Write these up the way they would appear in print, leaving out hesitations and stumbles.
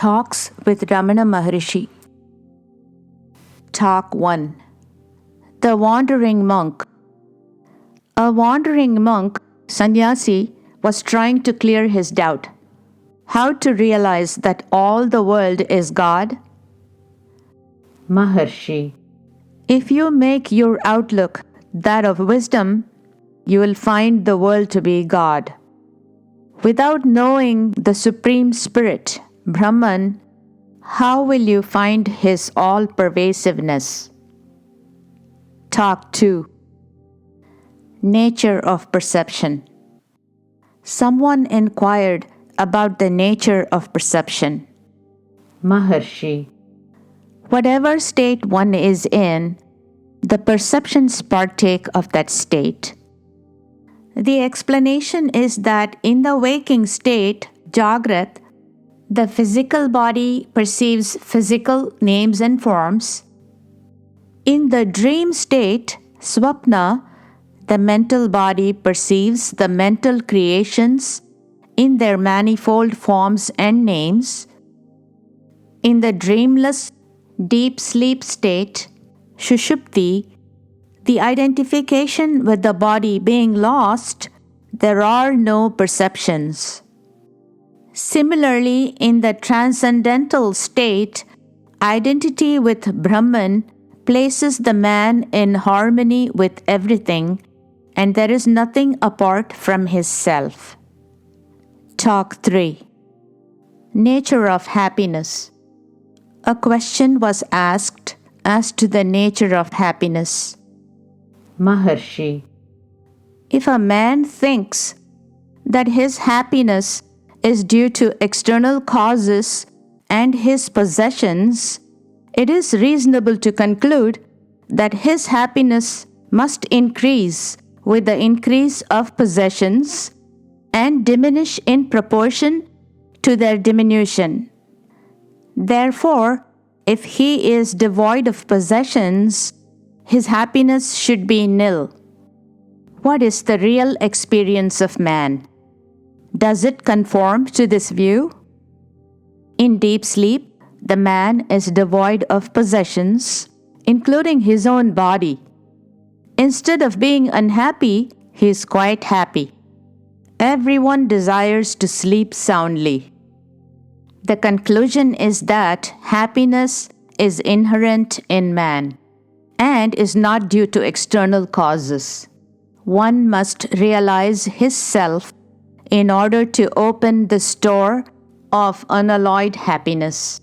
Talks with Ramana Maharshi. Talk 1. The Wandering Monk. A wandering monk, sannyasi, was trying to clear his doubt. How to realize that all the world is God? Maharshi. If you make your outlook that of wisdom, you will find the world to be God. Without knowing the Supreme Spirit, Brahman, how will you find His all-pervasiveness? Talk 2. Nature of perception. Someone inquired about the nature of perception. Maharshi. Whatever state one is in, the perceptions partake of that state. The explanation is that in the waking state, Jagrat, the physical body perceives physical names and forms. In the dream state, Swapna, the mental body perceives the mental creations in their manifold forms and names. In the dreamless, deep sleep state, Shushupti, the identification with the body being lost, there are no perceptions. Similarly, in the transcendental state, identity with Brahman places the man in harmony with everything, and there is nothing apart from his self. Talk 3. Nature of happiness. A question was asked as to the nature of happiness. Maharshi. If a man thinks that his happiness is due to external causes and his possessions, it is reasonable to conclude that his happiness must increase with the increase of possessions and diminish in proportion to their diminution. Therefore, if he is devoid of possessions, his happiness should be nil. What is the real experience of man? Does it conform to this view? In deep sleep, the man is devoid of possessions, including his own body. Instead of being unhappy, he is quite happy. Everyone desires to sleep soundly. The conclusion is that happiness is inherent in man and is not due to external causes. One must realize his self in order to open the store of unalloyed happiness.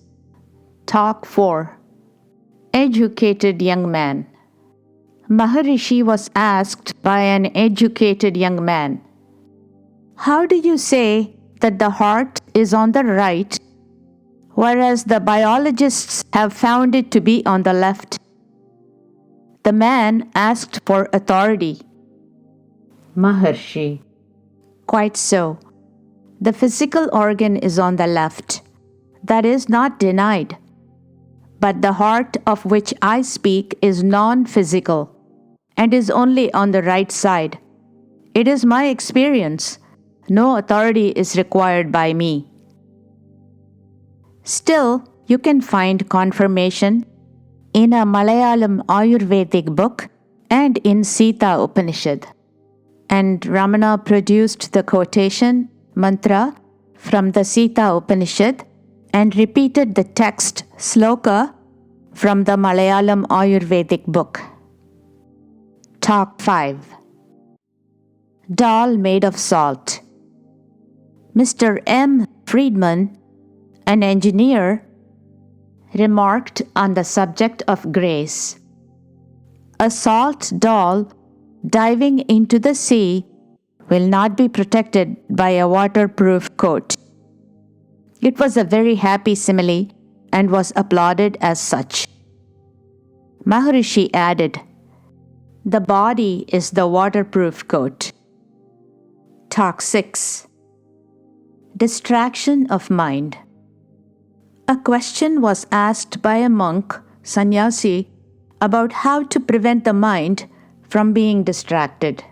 Talk 4. Educated young man. Maharishi was asked by an educated young man, "How do you say that the heart is on the right, whereas the biologists have found it to be on the left?" The man asked for authority. Maharshi. Quite so. The physical organ is on the left. That is not denied. But the heart of which I speak is non-physical and is only on the right side. It is my experience. No authority is required by me. Still, you can find confirmation in a Malayalam Ayurvedic book and in Sita Upanishad. And Ramana produced the quotation, mantra, from the Sita Upanishad and repeated the text, sloka, from the Malayalam Ayurvedic book. Talk 5. Doll made of salt. Mr. M. Friedman, an engineer, remarked on the subject of grace. A salt doll diving into the sea will not be protected by a waterproof coat. It was a very happy simile and was applauded as such. Maharishi added, "The body is the waterproof coat." Talk 6. Distraction of mind. A question was asked by a monk, sannyasi, about how to prevent the mind from being distracted.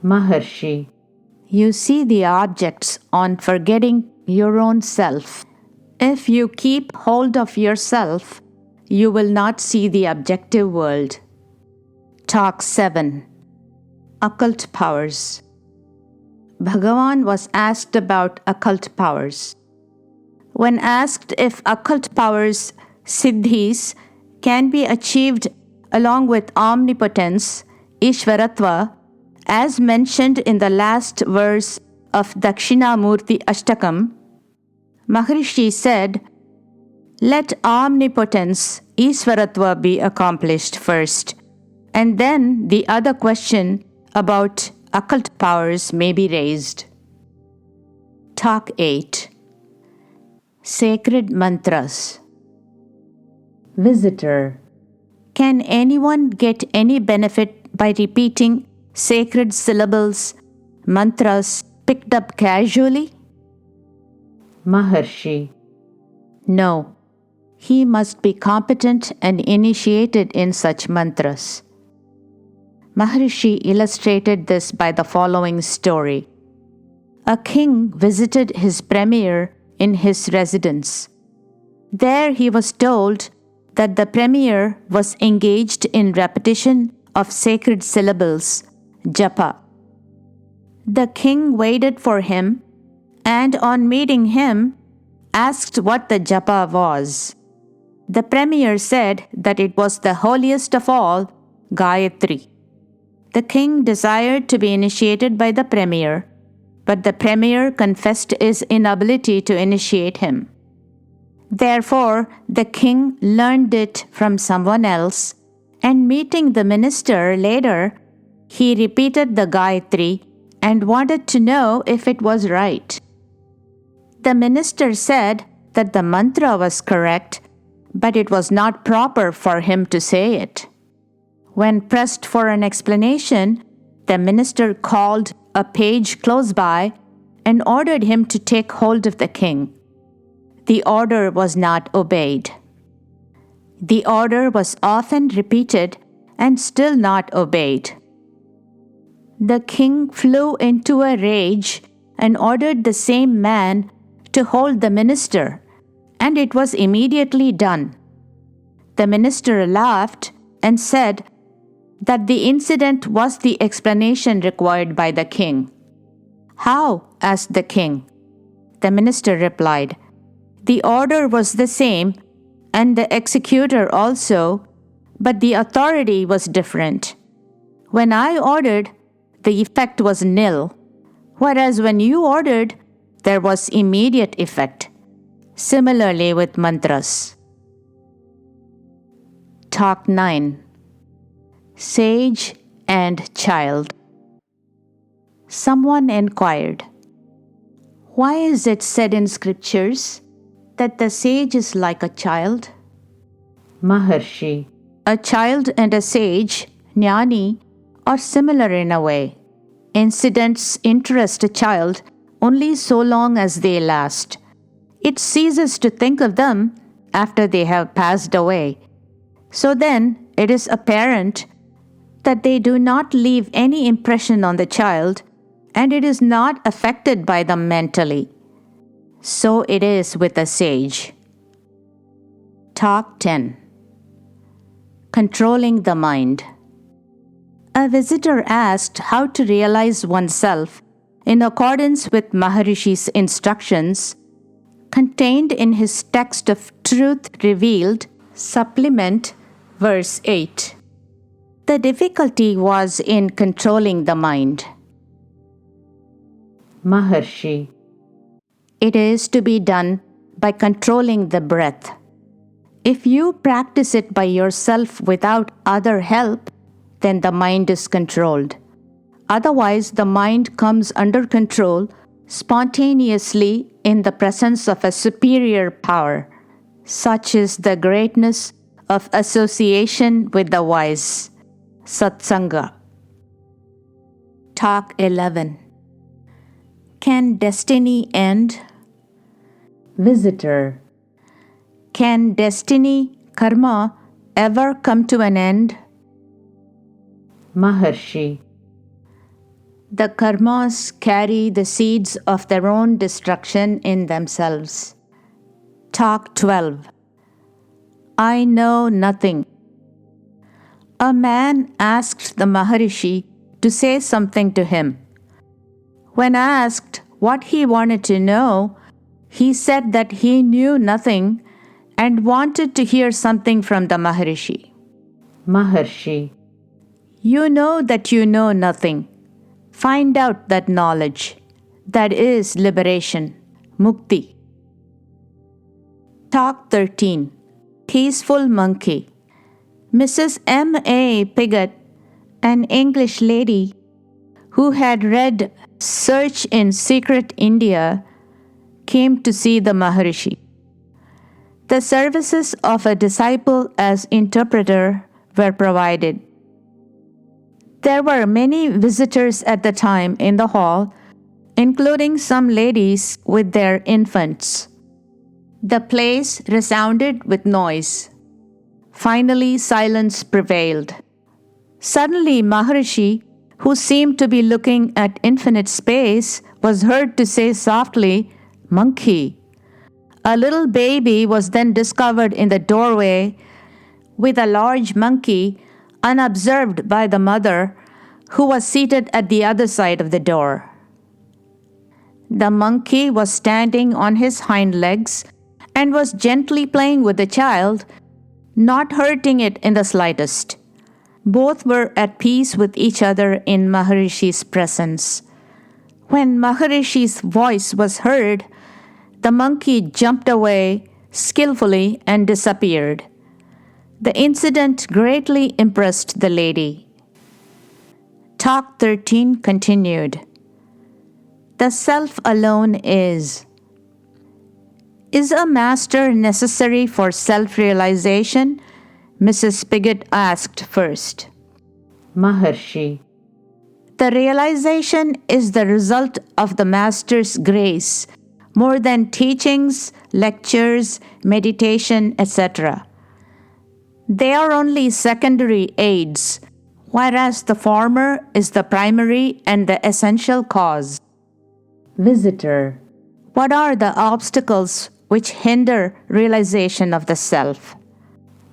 Maharshi. You see the objects on forgetting your own self. If you keep hold of yourself, you will not see the objective world. Talk 7. Occult Powers. Bhagavan was asked about occult powers. When asked if occult powers, siddhis, can be achieved along with omnipotence, Ishvaratva, as mentioned in the last verse of Dakshinamurti Ashtakam, Maharishi said, "Let omnipotence, Ishvaratva, be accomplished first, and then the other question about occult powers may be raised." Talk 8. Sacred Mantras. Visitor. Can anyone get any benefit by repeating sacred syllables, mantras picked up casually? Maharshi. No. He must be competent and initiated in such mantras. Maharishi illustrated this by the following story. A king visited his premier in his residence. There he was told that the premier was engaged in repetition of sacred syllables, japa. The king waited for him and on meeting him asked what the japa was. The premier said that it was the holiest of all, Gayatri. The king desired to be initiated by the premier, but the premier confessed his inability to initiate him. Therefore, the king learned it from someone else, and meeting the minister later, he repeated the Gayatri and wanted to know if it was right. The minister said that the mantra was correct, but it was not proper for him to say it. When pressed for an explanation, the minister called a page close by and ordered him to take hold of the king. The order was not obeyed. The order was often repeated and still not obeyed. The king flew into a rage and ordered the same man to hold the minister, and it was immediately done. The minister laughed and said that the incident was the explanation required by the king. "How?" asked the king. The minister replied, "The order was the same and the executor also, but the authority was different. When I ordered, the effect was nil, whereas when you ordered, there was immediate effect." Similarly with mantras. Talk 9. Sage and Child. Someone inquired, "Why is it said in scriptures that the sage is like a child?" Maharshi. A child and a sage, jnani, are similar in a way. Incidents interest a child only so long as they last. It ceases to think of them after they have passed away. So then, it is apparent that they do not leave any impression on the child, and it is not affected by them mentally. So it is with a sage. Talk 10. Controlling the mind. A visitor asked how to realize oneself in accordance with Maharishi's instructions contained in his text of Truth Revealed, Supplement, verse 8. The difficulty was in controlling the mind. Maharshi. It is to be done by controlling the breath. If you practice it by yourself without other help, then the mind is controlled. Otherwise, the mind comes under control spontaneously in the presence of a superior power. Such is the greatness of association with the wise. Satsanga. Talk 11. Can destiny end? Visitor. Can destiny, karma, ever come to an end? Maharshi. The karmas carry the seeds of their own destruction in themselves. Talk 12. I know nothing. A man asked the Maharishi to say something to him. When asked what he wanted to know, he said that he knew nothing and wanted to hear something from the Maharishi. Maharshi. You know that you know nothing. Find out that knowledge. That is liberation, mukti. Talk 13. Peaceful Monkey. Mrs. M.A. Pigott, an English lady who had read Search in Secret India, came to see the Maharishi. The services of a disciple as interpreter were provided. There were many visitors at the time in the hall, including some ladies with their infants. The place resounded with noise. Finally, silence prevailed. Suddenly, Maharishi, who seemed to be looking at infinite space, was heard to say softly, "Monkey." A little baby was then discovered in the doorway with a large monkey, unobserved by the mother, who was seated at the other side of the door. The monkey was standing on his hind legs and was gently playing with the child, not hurting it in the slightest. Both were at peace with each other in Maharishi's presence. When Maharishi's voice was heard, the monkey jumped away skillfully and disappeared. The incident greatly impressed the lady. Talk 13 continued. The self alone is. Is a master necessary for self-realization? Mrs. Pigott asked first. Maharshi. The realization is the result of the master's grace, more than teachings, lectures, meditation, etc. They are only secondary aids, whereas the former is the primary and the essential cause. Visitor. What are the obstacles which hinder realization of the self?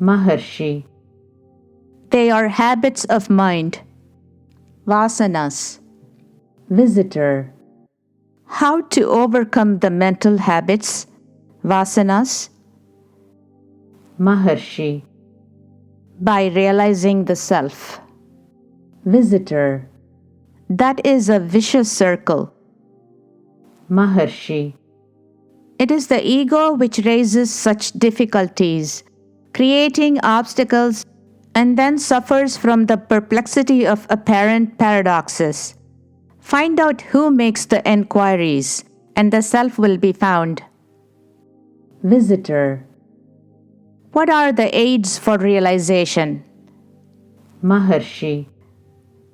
Maharshi. They are habits of mind, vasanas. Visitor. How to overcome the mental habits, vasanas? Maharshi. By realizing the self. Visitor. That is a vicious circle. Maharshi. It is the ego which raises such difficulties, creating obstacles, and then suffers from the perplexity of apparent paradoxes. Find out who makes the enquiries, and the self will be found. Visitor. What are the aids for realization? Maharshi.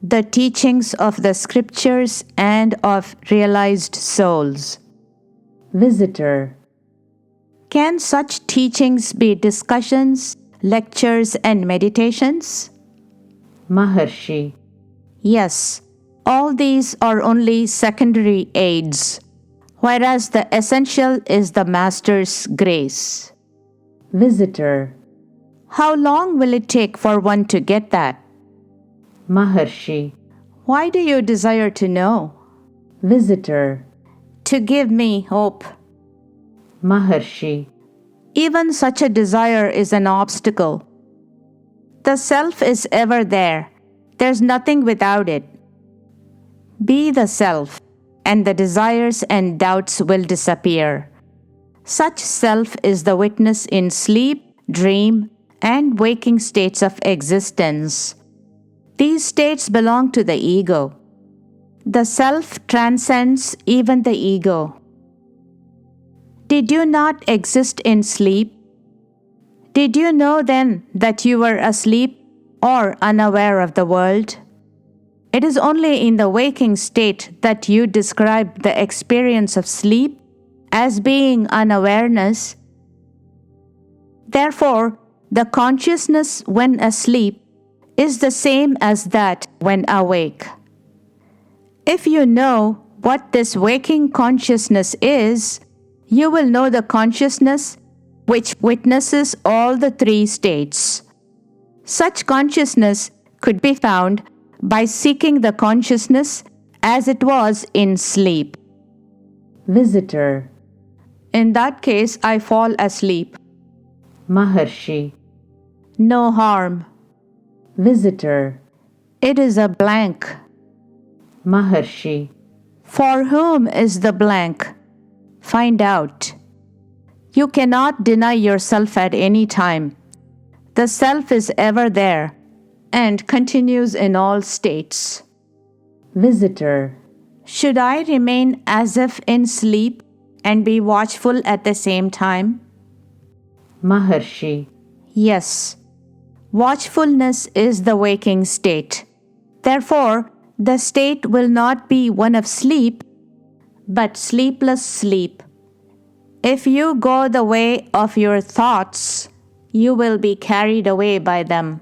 The teachings of the scriptures and of realized souls. Visitor. Can such teachings be discussions, lectures, and meditations? Maharshi. Yes, all these are only secondary aids, whereas the essential is the Master's grace. Visitor. How long will it take for one to get that? Maharshi. Why do you desire to know? Visitor. To give me hope. Maharshi. Even such a desire is an obstacle. The self is ever there. There's nothing without it. Be the self, and the desires and doubts will disappear. Such self is the witness in sleep, dream, and waking states of existence. These states belong to the ego. The self transcends even the ego. Did you not exist in sleep? Did you know then that you were asleep or unaware of the world? It is only in the waking state that you describe the experience of sleep as being unawareness. Therefore, the consciousness when asleep is the same as that when awake. If you know what this waking consciousness is, you will know the consciousness which witnesses all the three states. Such consciousness could be found by seeking the consciousness as it was in sleep. Visitor. In that case, I fall asleep. Maharshi. No harm. Visitor. It is a blank. Maharshi. For whom is the blank? Find out. You cannot deny yourself at any time. The self is ever there and continues in all states. Visitor. Should I remain as if in sleep and be watchful at the same time? Maharshi. Yes. Watchfulness is the waking state. Therefore, the state will not be one of sleep, but sleepless sleep. If you go the way of your thoughts, you will be carried away by them,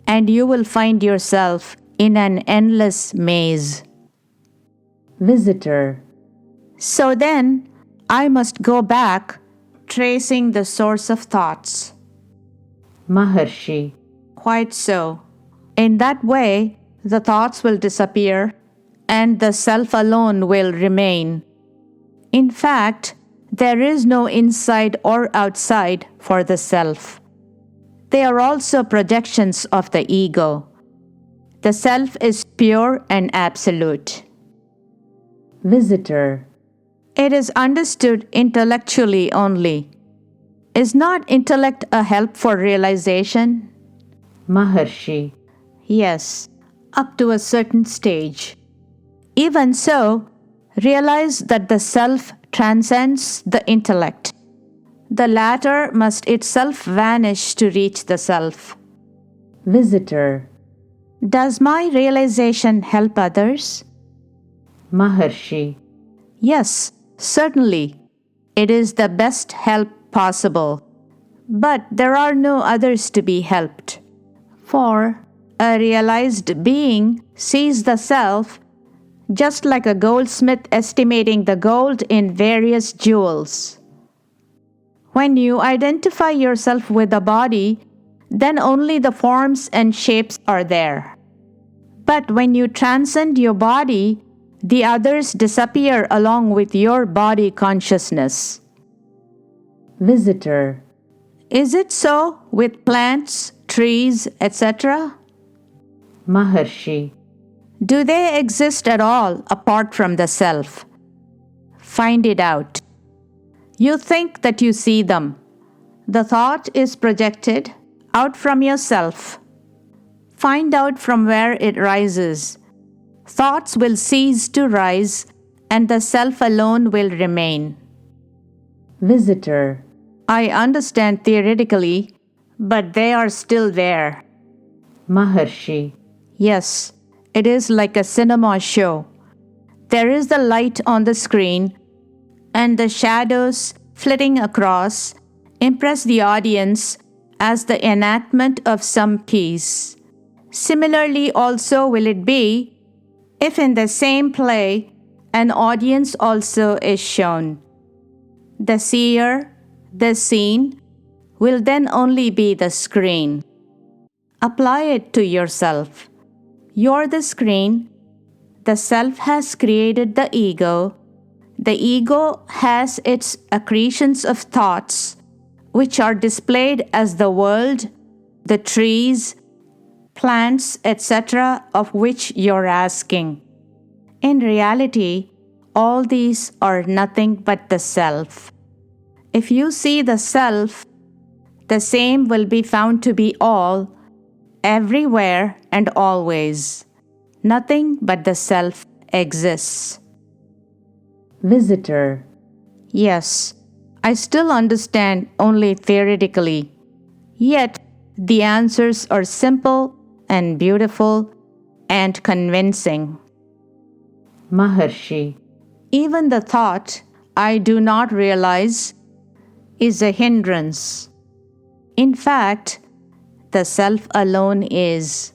and you will find yourself in an endless maze. Visitor. So then, I must go back, tracing the source of thoughts. Maharshi. Quite so. In that way, the thoughts will disappear, and the self alone will remain. In fact, there is no inside or outside for the self. They are also projections of the ego. The self is pure and absolute. Visitor. It is understood intellectually only. Is not intellect a help for realization? Maharshi. Yes, up to a certain stage. Even so, realize that the self transcends the intellect. The latter must itself vanish to reach the self. Visitor. Does my realization help others? Maharshi. Yes, certainly. It is the best help possible. But there are no others to be helped. For a realized being sees the self just like a goldsmith estimating the gold in various jewels. When you identify yourself with the body, then only the forms and shapes are there. But when you transcend your body, the others disappear along with your body consciousness. Visitor. Is it so with plants, trees, etc.? Maharshi. Do they exist at all apart from the self? Find it out. You think that you see them. The thought is projected out from yourself. Find out from where it rises. Thoughts will cease to rise, and the self alone will remain. Visitor. I understand theoretically, but they are still there. Maharshi. Yes, it is like a cinema show. There is the light on the screen, and the shadows flitting across impress the audience as the enactment of some piece. Similarly, also will it be if in the same play an audience also is shown. The seer, the scene, will then only be the screen. Apply it to yourself. You're the screen. The self has created the ego. The ego has its accretions of thoughts, which are displayed as the world, the trees, plants, etc., of which you're asking. In reality, all these are nothing but the self. If you see the self, the same will be found to be all, everywhere and always. Nothing but the self exists. Visitor. Yes, I still understand only theoretically. Yet, the answers are simple and beautiful and convincing. Maharshi. Even the thought, I do not realize, is a hindrance. In fact, the self alone is.